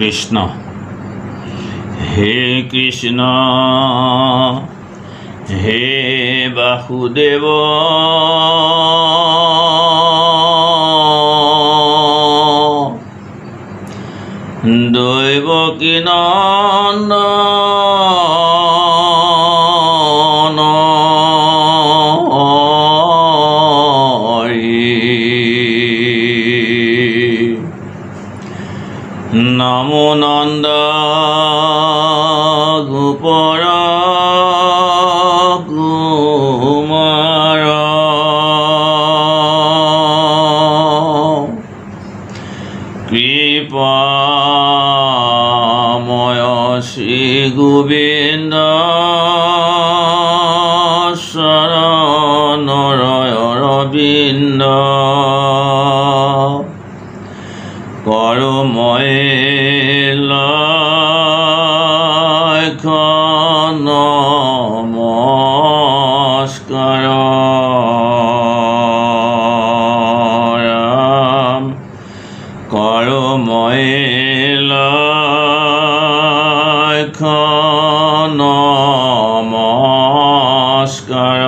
কৃষ্ণ। হে কৃষ্ণ হে বাসুদেৱ দৈৱকী নন্দন নমো নন্দ গোপৰ কুমাৰ কৃপাময় শ্ৰী গোবিন্দ শৰণৰ অৰবিন্দ কৰোময় নমস্কাৰ ৰাম কৰোময় নমস্কাৰ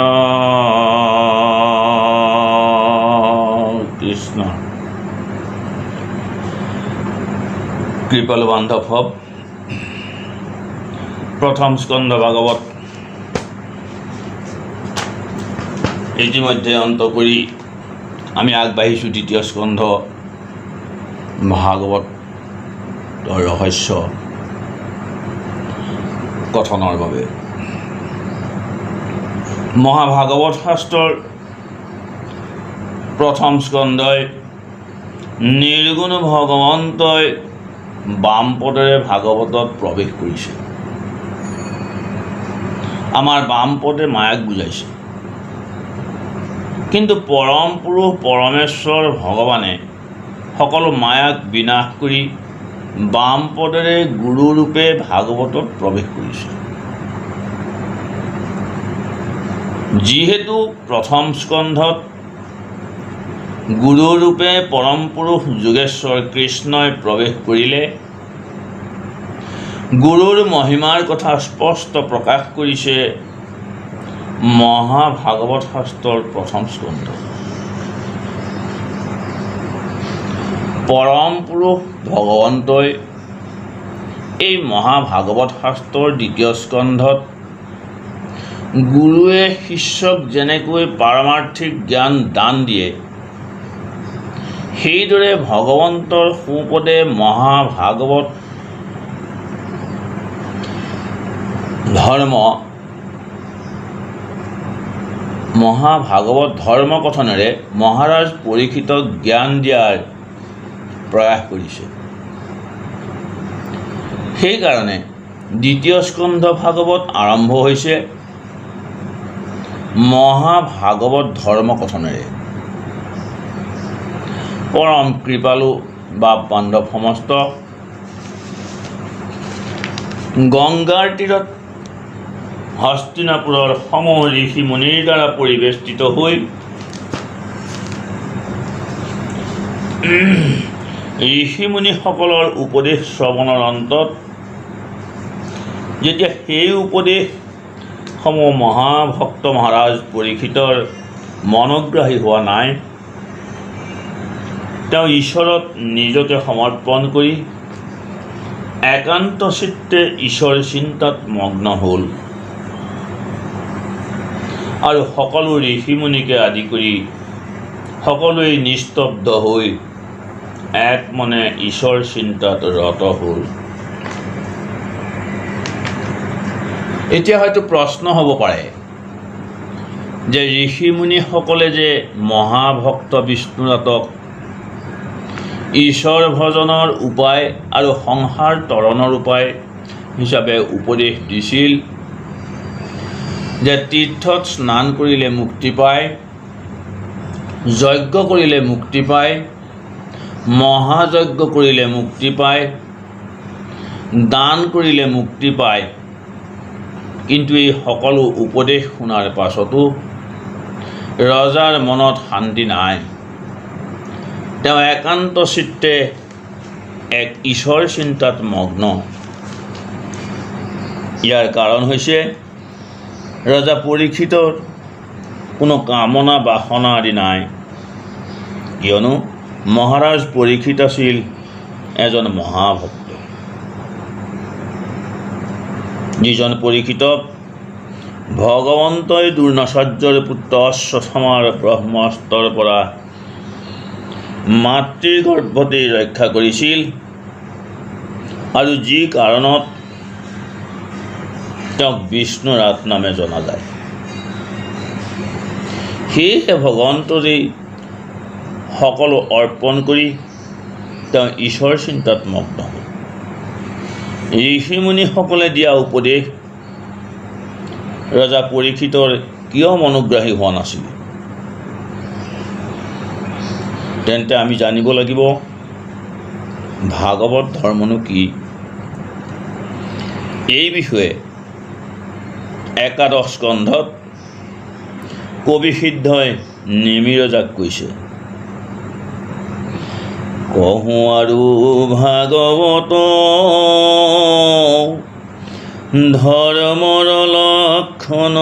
কৃষ্ণ। কৃপালু বান্ধৱ হওক। প্ৰথম স্কন্ধ ভাগৱত ইতিমধ্যে অন্ত কৰি আমি আগবাঢ়িছোঁ দ্বিতীয় স্কন্ধ ভাগৱতৰ ৰহস্য কথনৰ বাবে। মহাভাগৱত শাস্ত্ৰৰ প্ৰথম স্কন্ধই নিৰ্গুণ ভগৱন্তই বামপদেৰে ভাগৱতত প্ৰৱেশ কৰিছে। আমাৰ বামপদে মায়াক বুজাইছে, কিন্তু পৰম পুৰুষ পৰমেশ্বৰ ভগৱানে সকলো মায়াক বিনাশ কৰি বামপদেৰে গুৰুৰূপে ভাগৱতত প্ৰৱেশ কৰিছে। যিহেতু প্ৰথম স্কন্ধত গুৰুৰূপে পৰম পুৰুষ যোগেশ্বৰ কৃষ্ণই প্ৰৱেশ কৰিলে, গুৰুৰ মহিমাৰ কথা স্পষ্ট প্ৰকাশ কৰিছে মহাভাগৱত শাস্ত্ৰৰ প্ৰথম স্কন্ধ। পৰম পুৰুষ ভগৱন্তই এই মহাভাগৱত শাস্ত্ৰৰ দ্বিতীয় স্কন্ধত গুৰুৱে শিষ্যক যেনেকৈ পাৰমাৰ্থিক জ্ঞান দান দিয়ে, সেইদৰে ভগৱন্তৰ সোঁপদে মহাভাগৱত ধৰ্মকথনেৰে মহাৰাজ পৰীক্ষিতক জ্ঞান দিয়াৰ প্ৰয়াস কৰিছে। সেইকাৰণে দ্বিতীয় স্কন্ধ ভাগৱত আৰম্ভ হৈছে মহাভাগৱত ধৰ্মকথনেৰে। পৰম কৃপালু বা বান্ধৱ সমস্ত গংগাৰ তীৰত হস্তিনাপুৰৰ সমূহ ঋষি মুনিৰ দ্বাৰা পৰিবেষ্টিত হৈ ঋষিমুনিসকলৰ উপদেশ শ্ৰৱণৰ অন্তত যেতিয়া সেই উপদেশসমূহ মহাভক্ত মহাৰাজ পৰীক্ষিতৰ মনোগ্ৰাহী হোৱা নাই, তেওঁ ঈশ্বৰত নিজকে সমৰ্পণ কৰি একান্ত চিত্তে ঈশ্বৰ চিন্তাত মগ্ন হ'ল আৰু সকলো ঋষিমুনিকে আদি কৰি সকলোৱে নিস্তব্ধ হৈ এক মনে ঈশ্বৰ চিন্তাত ৰত হ'ল। এতিয়া হয়তো প্ৰশ্ন হ'ব পাৰে যে ঋষিমুনিসকলে যে মহাভক্ত বিষ্ণুনাথক ঈশ্বৰ ভজনৰ উপায় আৰু সংসাৰ তৰণৰ উপায় হিচাপে উপদেশ দিছিল যে তীৰ্থত স্নান কৰিলে মুক্তি পায়, যজ্ঞ কৰিলে মুক্তি পায়, মহাযজ্ঞ কৰিলে মুক্তি পায়, দান কৰিলে মুক্তি পায়, কিন্তু এই সকলো উপদেশ শুনাৰ পাছতো ৰজাৰ মনত শান্তি নাই। তেওঁ একান্ত চিত্তে এক ঈশ্বৰ চিন্তাত মগ্ন। ইয়াৰ কাৰণ হৈছে ৰজা পৰীক্ষিতৰ কোনো কামনা বাসনা আদি নাই, কিয়নো মহাৰাজ পৰীক্ষিত আছিল এজন মহাভক্ত, যিজন পৰীক্ষিতক ভগৱন্তই দ্ৰোণাচাৰ্যৰ পুত্ৰ অশ্বত্থামাৰ ব্ৰহ্মাস্ত্ৰৰ পৰা মাতৃৰ গৰ্ভতে ৰক্ষা কৰিছিল, আৰু যি কাৰণত তেওঁক বিষ্ণুৰ ৰাত নামে জনা যায়। সেয়েহে ভগৱন্তৰেই সকলো অৰ্পণ কৰি তেওঁ ঈশ্বৰ চিন্তাত মগ্ন হ'ল। ঋষিমুনিসকলে দিয়া উপদেশ ৰজা পৰীক্ষিতৰ কিয় মনোগ্ৰাহী হোৱা নাছিল? তেন্তে আমি জানিব লাগিব ভাগৱত ধৰ্মনো কি। এই বিষয়ে একাদশ স্কন্ধত কবি সিদ্ধই নিমিৰজাক কৈছে, কহোঁ আৰু ভাগৱত ধৰ্মৰ লক্ষণ,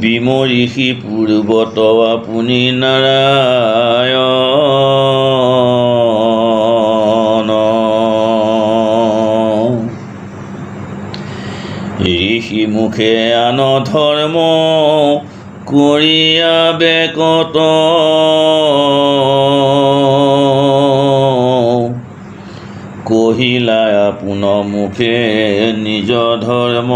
বিমৰিষি পূৰ্বত আপুনি নাৰায়ণ, ঋষি মুখে আন ধৰ্ম কৰিয়া বেকত, কহিলা আপোন মুখে নিজ ধৰ্ম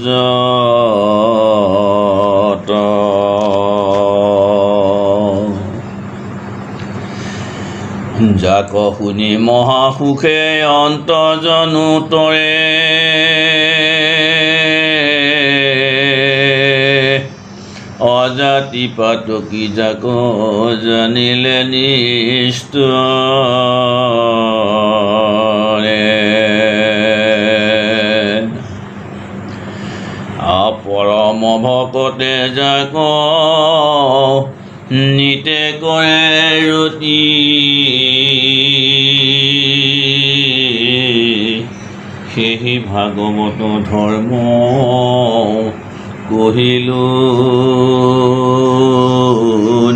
যত। যাক শুনি মহাসুখে অন্তজনো তৰে, অজাতি পাতকি যাক জানিলে নিষ্ঠুৰে, আপৰম ভকতে যাক নিতে কৰে ৰতি, সেহি ভাগৱত ধৰ্ম কহিলো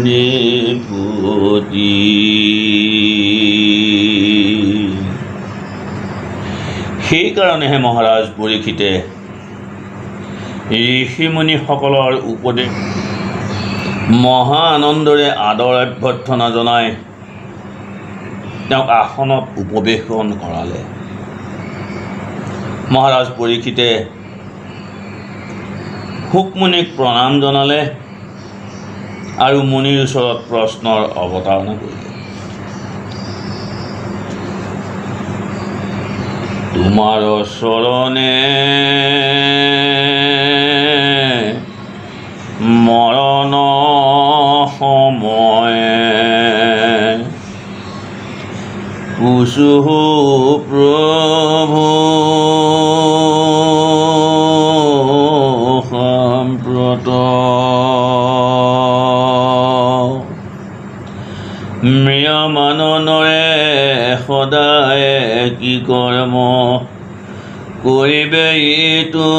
নিপুতি। সেইকাৰণেহে মহাৰাজ পৰীক্ষিতে ঋষিমুনিসকলৰ উপদেশ মহা আনন্দৰে আদৰ অভ্যৰ্থনা জনাই তেওঁক আসনত উপৱেশন কৰালে। মহাৰাজ পৰীক্ষিতে শুকমুনিক প্ৰণাম জনালে আৰু মুনিৰ ওচৰত প্ৰশ্নৰ অৱতাৰণা কৰিলে। তোমাৰ চৰণে মৰণ সময়ে, পুছুহু প্ৰভু সম্প্ৰত, ম্ৰিয়মাননৰে সদায় কি কৰ্ম কৰিবে ইটো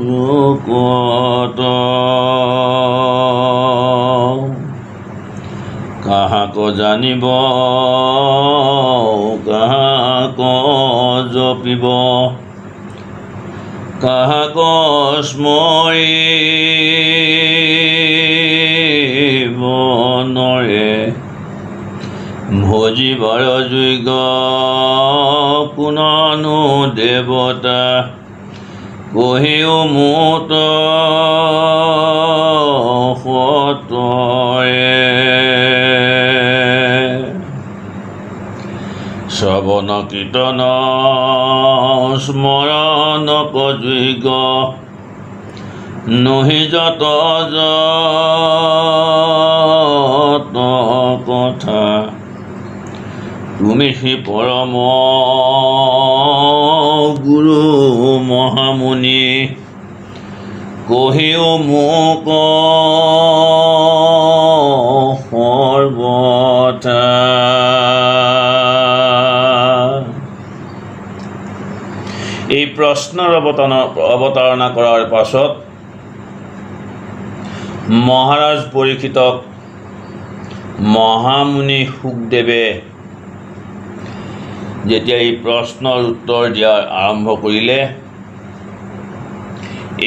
লোকত, কাহাক জানিব কাহাক জপিব, কাহাক স্মৰিব নৰে, ভজিবৰ যোগ্য কোননো দেৱতা, কহিও মোত সতৰে, শ্ৰৱণ কীৰ্তন স্মৰণ যোগ্য, নহি যত যত কথা, তুমি হি পৰম গুৰু মহামুনি, কহিও মোক সৰ্বথা। এই প্ৰশ্নৰ অৱতাৰণা কৰাৰ পাছত মহাৰাজ পৰীক্ষিতক মহামুনি শুকদেৱে যেতিয়া এই প্ৰশ্নৰ উত্তৰ দিয়া আৰম্ভ কৰিলে,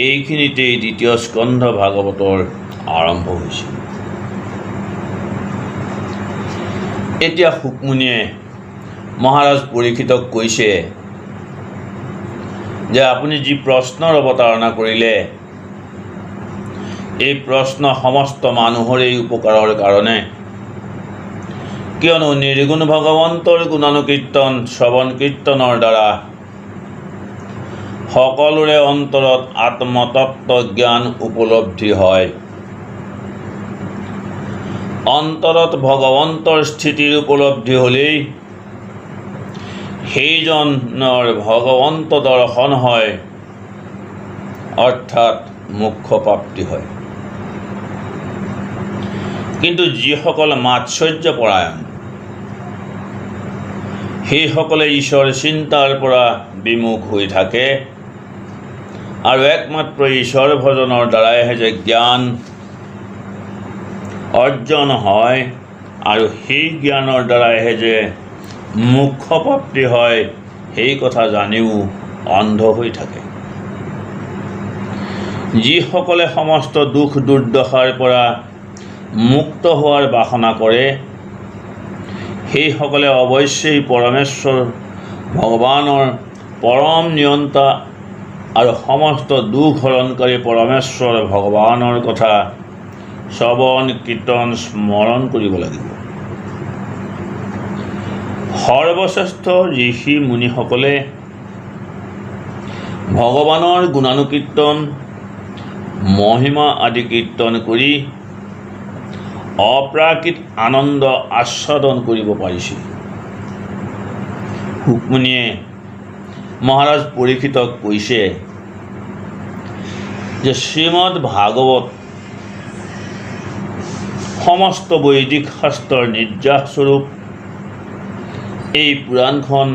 এইখিনিতেই দ্বিতীয় স্কন্ধ ভাগৱতৰ আৰম্ভ হৈছিল। এতিয়া শুকমুনিয়ে মহাৰাজ পৰীক্ষিতক কৈছে যে আপুনি যি প্ৰশ্নৰ অৱতাৰণা কৰিলে, এই প্ৰশ্ন সমস্ত মানুহৰে উপকাৰৰ কাৰণে, কিয়নো নিৰ্গুণ ভগৱন্তৰ গুণানুকীৰ্তন শ্ৰৱণ কীৰ্তনৰ দ্বাৰা সকলোৰে অন্তৰত আত্মতত্ত্ব জ্ঞান উপলব্ধি হয়। অন্তৰত ভগৱন্তৰ স্থিতিৰ উপলব্ধি হ'লেই সেইজনৰ ভগৱন্ত দৰ্শন হয়, অৰ্থাৎ মোক্ষ প্ৰাপ্তি হয়। কিন্তু যিসকল মাৎসৰ্যপৰায়ণ, সেইসকলে ঈশ্বৰ চিন্তাৰ পৰা বিমুখ হৈ থাকে আৰু একমাত্ৰ ঈশ্বৰ ভজনৰ দ্বাৰাইহে যে জ্ঞান অৰ্জন হয় আৰু সেই জ্ঞানৰ দ্বাৰাইহে যে মোক্ষ প্ৰাপ্তি হয়, সেই কথা জানিও অন্ধ হৈ থাকে। যিসকলে সমস্ত দুখ দুৰ্দশাৰ পৰা মুক্ত হোৱাৰ বাসনা কৰে, সেইসকলে অৱশ্যেই পৰমেশ্বৰ ভগৱানৰ পৰম নিয়ন্তা আৰু সমস্ত দুখ হৰণকাৰী পৰমেশ্বৰ ভগৱানৰ কথা শ্ৰৱণ কীৰ্তন স্মৰণ কৰিব লাগিব। সৰ্বশ্ৰেষ্ঠ ঋষি মুনিসকলে ভগৱানৰ গুণানুকীৰ্তন মহিমা আদি কীৰ্তন কৰি অপ্ৰাকৃত আনন্দ আস্বাদন কৰিব পাৰিছিল। শুকমুনিয়ে মহাৰাজ পৰীক্ষিতক কৈছে যে শ্ৰীমদ ভাগৱত সমস্ত বৈদিক শাস্ত্ৰৰ নিৰ্যাসস্বৰূপ এই পুৰাণখন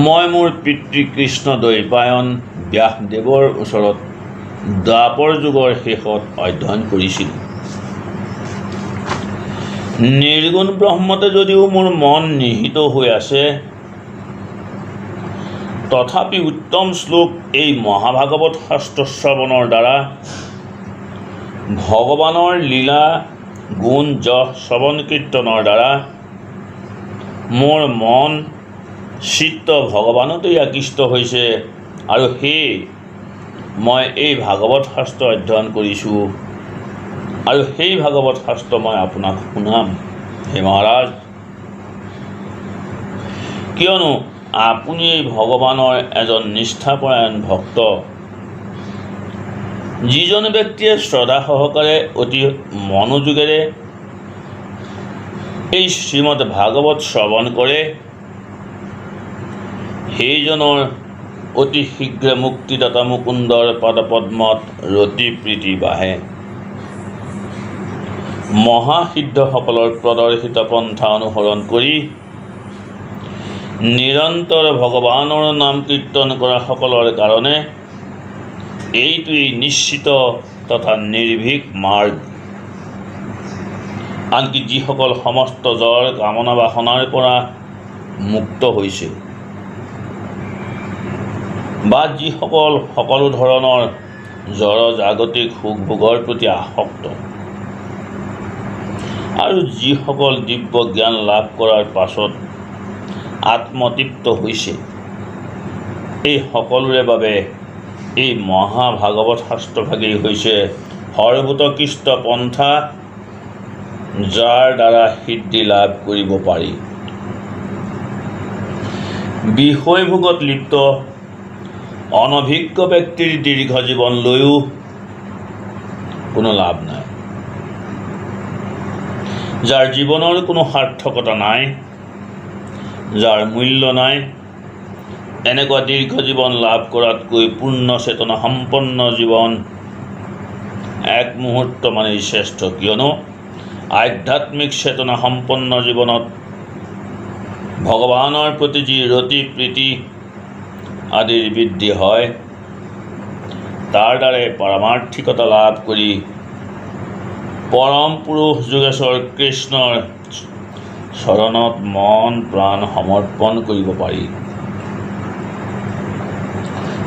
মই মোৰ পিতৃ কৃষ্ণ দ্বৈপায়ন ব্যাসদেৱৰ ওচৰত দ্বাপৰ যুগৰ শেষত অধ্যয়ন কৰিছিলোঁ। নিৰ্গুণ ব্ৰহ্মতে যদিও মোৰ মন নিহিত হৈ আছে, তথাপি উত্তম শ্লোক এই মহাভাগৱত শাস্ত্ৰ শ্ৰৱণৰ দ্বাৰা ভগৱানৰ লীলা গুণ যশ শ্ৰৱণ কীৰ্তনৰ দ্বাৰা মোৰ মন চিত্ত ভগৱানতেই আকৃষ্ট হৈছে আৰু সেয়ে মই এই ভাগৱত শাস্ত্ৰ অধ্যয়ন কৰিছোঁ আৰু সেই ভাগৱত শাস্ত্ৰ মই আপোনাক শুনাম হে মহাৰাজ। কিয়নো আপুনি এই ভগৱানৰ এজন নিষ্ঠাপৰায়ণ ভক্ত। যিজন ব্যক্তিয়ে শ্ৰদ্ধা সহকাৰে অতি মনোযোগেৰে এই শ্ৰীমদ ভাগৱত শ্ৰৱণ কৰে, সেইজনৰ অতি শীঘ্ৰে মুক্তিদাতা মুকুন্দৰ পদপদ্মত ৰতি প্ৰীতি বাঢ়ে। মহাসিদ্ধসকলৰ প্ৰদৰ্শিত পন্থা অনুসৰণ কৰি নিৰন্তৰ ভগৱানৰ নাম কীৰ্তন কৰা সকলৰ কাৰণে এইটোৱেই নিশ্চিত তথা নিৰ্ভীক মাৰ্গ। আনকি যিসকল সমস্ত জড় কামনা বাসনাৰ পৰা মুক্ত হৈছে বা যিসকল সকলো ধৰণৰ জড় জাগতিক সুখ ভোগৰ প্ৰতি আসক্ত আৰু যিসকল দিব্য জ্ঞান লাভ কৰাৰ পাছত আত্মতৃপ্ত হৈছে, এই সকলোৰে বাবে এই মহাভাগৱত শাস্ত্ৰভাগেই হৈছে সৰ্বোৎকৃষ্ট পন্থা, যাৰ দ্বাৰা সিদ্ধি লাভ কৰিব পাৰি। বিষয়ভোগত লিপ্ত অনভিজ্ঞ ব্যক্তিৰ দীৰ্ঘ জীৱন লৈও কোনো লাভ নাই। যাৰ জীৱনৰ কোনো সাৰ্থকতা নাই, যাৰ মূল্য নাই, এনেকুৱা দীৰ্ঘ জীৱন লাভ কৰাতকৈ পূৰ্ণ চেতনা সম্পন্ন জীৱন এক মুহূৰ্ত মানেই শ্ৰেষ্ঠ। কিয়নো আধ্যাত্মিক চেতনা সম্পন্ন জীৱনত ভগৱানৰ প্ৰতি যি ৰতি প্ৰীতি আদিৰ বৃদ্ধি হয়, তাৰ দ্বাৰাই পাৰমাৰ্থিকতা লাভ কৰি পৰম পুৰুষ যোগেশ্বৰ কৃষ্ণৰ চৰণত মন প্ৰাণ সমৰ্পণ কৰিব পাৰি।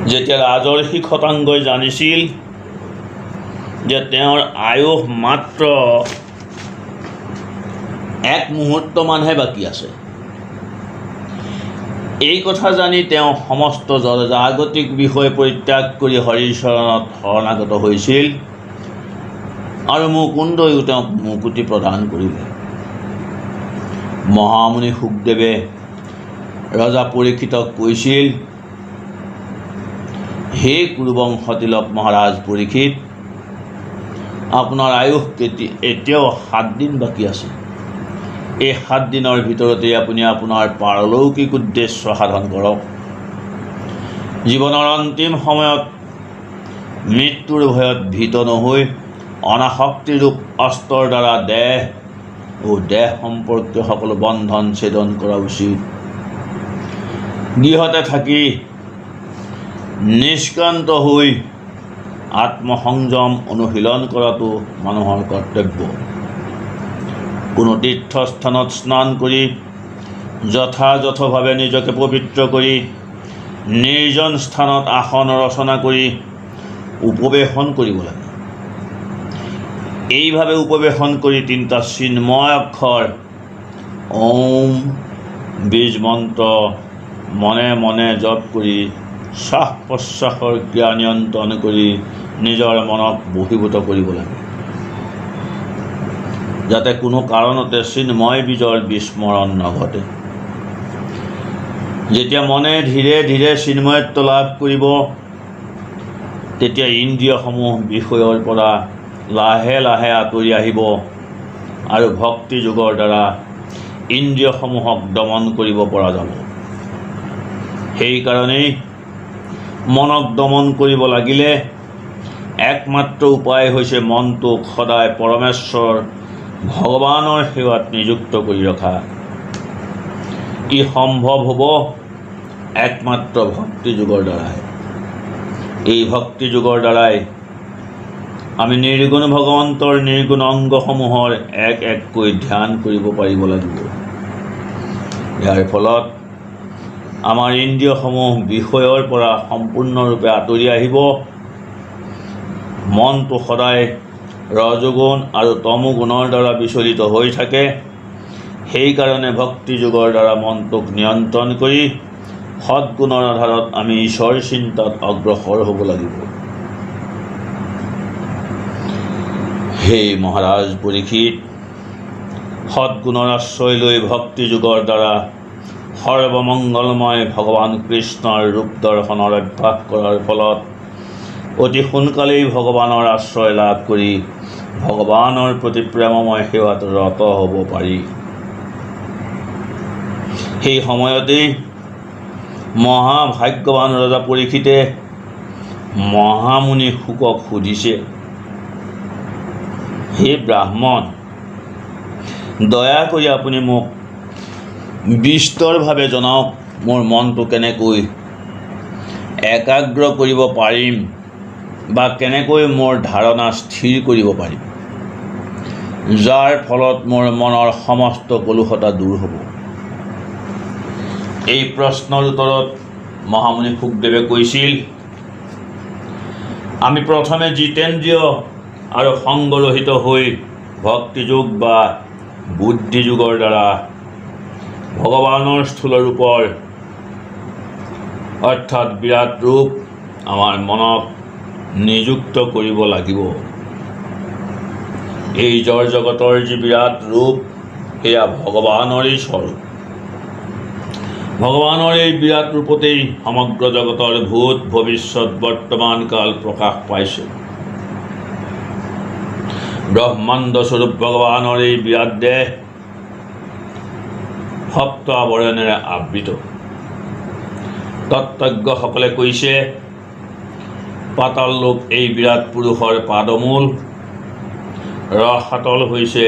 যেতিয়া ৰাজৰ্ষি খটাংগই জানিছিল যে তেওঁৰ আয়ুস মাত্ৰ এক মুহূৰ্তমানহে বাকী আছে, এই কথা জানি তেওঁ সমস্ত জাগতিক বিষয় পৰিত্যাগ কৰি হৰিৰ চৰণত শৰণাগত হৈছিল আৰু মুকুন্দইও তেওঁক মুকুতি প্ৰদান কৰিলে। মহামুনি শুকদেৱে ৰজা পৰীক্ষিতক কৈছিল, হে কুৰুবংশতিলক মহাৰাজ পৰীক্ষিত, আপোনাৰ আয়ুস এতিয়াও 7 দিন বাকী আছে। এই 7 দিনৰ ভিতৰতে আপুনি আপোনাৰ পাৰলৌকিক উদ্দেশ্য সাধন কৰক। জীৱনৰ অন্তিম সময়ত মৃত্যুৰ ভয়ত ভীত নহৈ অনাসক্তিৰূপ অস্ত্ৰৰ দ্বাৰা দেহ সম্পৰ্কীয় সকলো বন্ধন ছেদন কৰা উচিত। গৃহতে থাকি নিষ্ক্ৰান্ত হৈ আত্মসংযম অনুশীলন কৰাটো মানুহৰ কৰ্তব্য। কোনো তীৰ্থস্থানত স্নান কৰি যথাযথভাৱে নিজকে পবিত্ৰ কৰি নিৰ্জন স্থানত আসন ৰচনা কৰি উপবেশন কৰিব লাগে। এইভাৱে উপবেশন কৰি 3টা চিন্ময় অক্ষৰ ওম বীজ মন্ত্ৰ মনে মনে জপ কৰি শ্বাস প্ৰশ্বাসৰ ক্ৰিয়া নিয়ন্ত্ৰণ কৰি নিজৰ মনক বশীভূত কৰিব লাগে, যাতে কোনো কাৰণতে চিন্ময় বীজৰ বিস্মৰণ নঘটে। যেতিয়া মনে ধীৰে ধীৰে চিন্ময়ত্ব লাভ কৰিব, তেতিয়া ইন্দ্ৰিয়সমূহ বিষয়ৰ পৰা লাহে লাহে আঁতৰি আহিব আৰু ভক্তি যোগৰ দ্বাৰা ইন্দ্ৰিয়সমূহক দমন কৰিব পৰা যাব। সেইকাৰণেই মনক দমন কৰিব লাগিলে একমাত্ৰ উপায় হৈছে মনটোক সদায় পৰমেশ্বৰ ভগৱানৰ সেৱাত নিযুক্ত কৰি ৰখা। ই সম্ভৱ হ'ব একমাত্ৰ ভক্তি যোগৰ দ্বাৰাই। এই ভক্তি যোগৰ দ্বাৰাই আমি নিৰ্গুণ ভগৱন্তৰ নিৰ্গুণ অংগসমূহৰ এক এককৈ ধ্যান কৰিব পাৰিব লাগিব। ইয়াৰ ফলত আমাৰ ইন্দ্ৰিয়সমূহ বিষয়ৰ পৰা সম্পূৰ্ণৰূপে আঁতৰি আহিব। মনটো সদায় ৰজগুণ আৰু তমোগুণৰ দ্বাৰা বিচলিত হৈ থাকে। সেইকাৰণে ভক্তি যোগৰ দ্বাৰা মনটোক নিয়ন্ত্ৰণ কৰি সৎগুণৰ আধাৰত আমি ঈশ্বৰ চিন্তাত অগ্ৰসৰ হ'ব লাগিব। হে মহাৰাজ পৰীক্ষিত, সৎগুণৰ আশ্ৰয় লৈ ভক্তি যোগৰ দ্বাৰা সৰ্বমংগলময় ভগৱান কৃষ্ণৰ ৰূপ দৰ্শনৰ অভ্যাস কৰাৰ ফলত অতি সোনকালেই ভগৱানৰ আশ্ৰয় লাভ কৰি ভগৱানৰ প্ৰতি প্ৰেমময় সেৱাত ৰত হ'ব পাৰি। সেই সময়তেই মহাভাগ্যৱান ৰজা পৰীক্ষিতে মহামুনি শুকক সুধিছে, হে ব্ৰাহ্মণ, দয়া কৰি আপুনি মোক বিস্তৰভাৱে জনাওক, মোৰ মনটো কেনেকৈ একাগ্ৰ কৰিব পাৰিম বা কেনেকৈ মোৰ ধাৰণা স্থিৰ কৰিব পাৰিম, যাৰ ফলত মোৰ মনৰ সমস্ত কলুষতা দূৰ হ'ব। এই প্ৰশ্নৰ উত্তৰত মহামুনি শুকদেৱে কৈছিল, আমি প্ৰথমে জিতেন্দ্ৰিয় আৰু সংগৰহিত হৈ ভক্তিযোগ বা বুদ্ধিযোগৰ দ্বাৰা ভগৱানৰ স্থূল ৰূপৰ অৰ্থাৎ বিৰাট ৰূপ আমাৰ মনক নিযুক্ত কৰিব লাগিব। এই জড় জগতৰ যি বিৰাট ৰূপ, সেয়া ভগৱানৰেই স্বৰূপ। ভগৱানৰ এই বিৰাট ৰূপতেই সমগ্ৰ জগতৰ ভূত ভৱিষ্যত বৰ্তমান কাল প্ৰকাশ পাইছে। ব্ৰহ্মাণ্ড স্বৰূপ ভগৱানৰ এই বিৰাট দেহ সপ্ত আৱৰণেৰে আবৃত। তত্ত্বজ্ঞসকলে কৈছে পাতাল লোক এই বিৰাট পুৰুষৰ পাদমূল, ৰসাতল হৈছে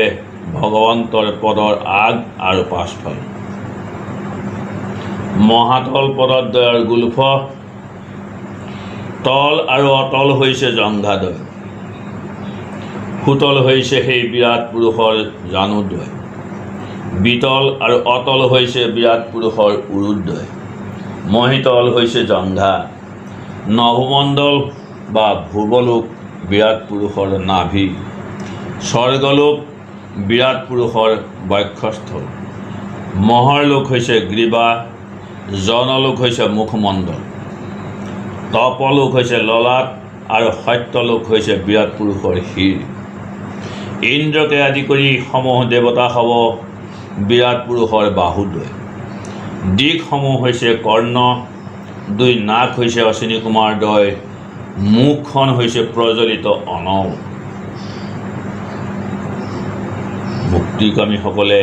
ভগৱন্তৰ পদৰ আগ আৰু পাছফাল। মহাতল পদদ্বয়ৰ গুল্ফ, তল আৰু অতল হৈছে জংঘাদ্বয়, সুতল হৈছে সেই বিৰাট পুৰুষৰ জানুদ্বয়, বিতল আৰু অতল হৈছে বিৰাট পুৰুষৰ উৰুদ্বয়, মহিতল হৈছে জংঘা, নভমণ্ডল বা ভুৱলোক বিৰাট পুৰুষৰ নাভি, স্বৰ্গলোক বিৰাট পুৰুষৰ বক্ষস্থল, মহৰলোক হৈছে গ্ৰীৱা, জনলোক হৈছে মুখমণ্ডল, তপলোক হৈছে ললাট আৰু সত্যলোক হৈছে বিৰাট পুৰুষৰ শিৰ। ইন্দ্ৰকে আদি কৰি সমূহ দেৱতা হ'ব বিৰাট পুৰুষৰ বাহুদ্বয়। দিশসমূহ হৈছে কৰ্ণ, দুই নাক হৈছে অশ্বিনী কুমাৰদ্বয়, মুখখন হৈছে প্ৰজ্বলিত অনল। মুক্তিকামীসকলে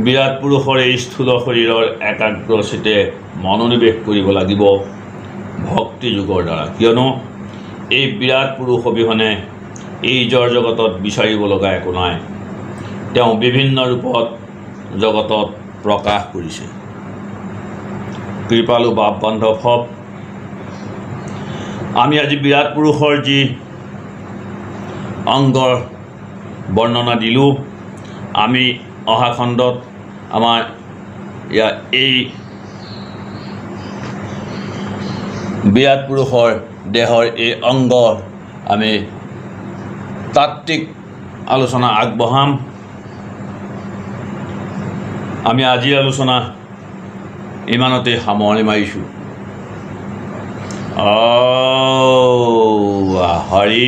বিৰাট পুৰুষৰ এই স্থূল শৰীৰৰ একাগ্ৰচিতে মনোনিৱেশ কৰিব লাগিব ভক্তি যোগৰ দ্বাৰা, কিয়নো এই বিৰাট পুৰুষ অবিহনে এই জড় জগতত বিচাৰিব লগা একো নাই। তেওঁ বিভিন্ন ৰূপত জগতত প্ৰকাশ কৰিছে। কৃপালু বাপ বান্ধৱ হওক, আমি আজি বিৰাট পুৰুষৰ যি অংগৰ বৰ্ণনা দিলোঁ, আমি অহা খণ্ডত আমাৰ এই বিৰাট পুৰুষৰ দেহৰ এই অংগ আমি তাত্ত্বিক আলোচনা আগবঢ়াম। আমি আজিৰ আলোচনা ইমানতে সামৰণি মাৰিছোঁ। হৰি